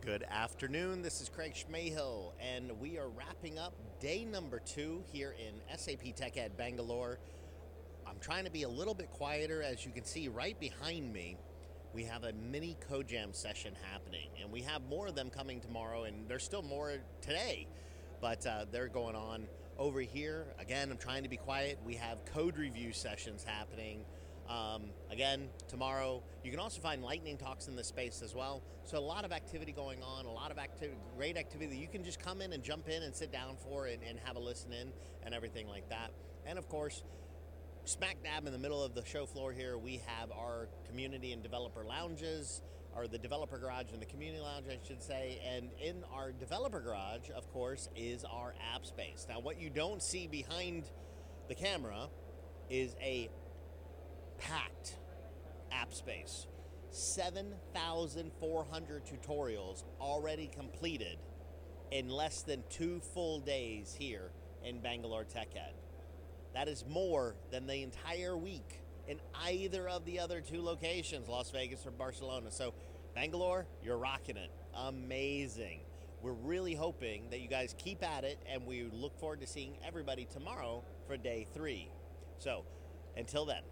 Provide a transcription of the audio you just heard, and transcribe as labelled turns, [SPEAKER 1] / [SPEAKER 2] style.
[SPEAKER 1] Good afternoon, this is Craig Schmehill, and we are wrapping up day number 2 here in SAPTechEd Banglore. I'm trying to be a little bit quieter. As you can see right behind me, we have a mini CodeJam session happening, and we have more of them coming tomorrow, and there's still more today, but they're going on over here. Again, I'm trying to be quiet. We have code review sessions happening. Again, tomorrow. You can also find lightning talks in this space as well. So a lot of activity going on, a lot of great activity that you can just come in and jump in and sit down for and have a listen in and everything like that. And of course, smack dab in the middle of the show floor here, we have our community and developer lounges, or the developer garage and the community lounge, I should say. And in our developer garage, of course, is our app space. Now, what you don't see behind the camera is a packed app space. 7,400 tutorials already completed in less than 2 full days here in Bangalore TechEd. That is more than the entire week in either of the other 2 locations, Las Vegas or Barcelona. So Bangalore, you're rocking it. Amazing. We're really hoping that you guys keep at it, and we look forward to seeing everybody tomorrow for day 3. So until then,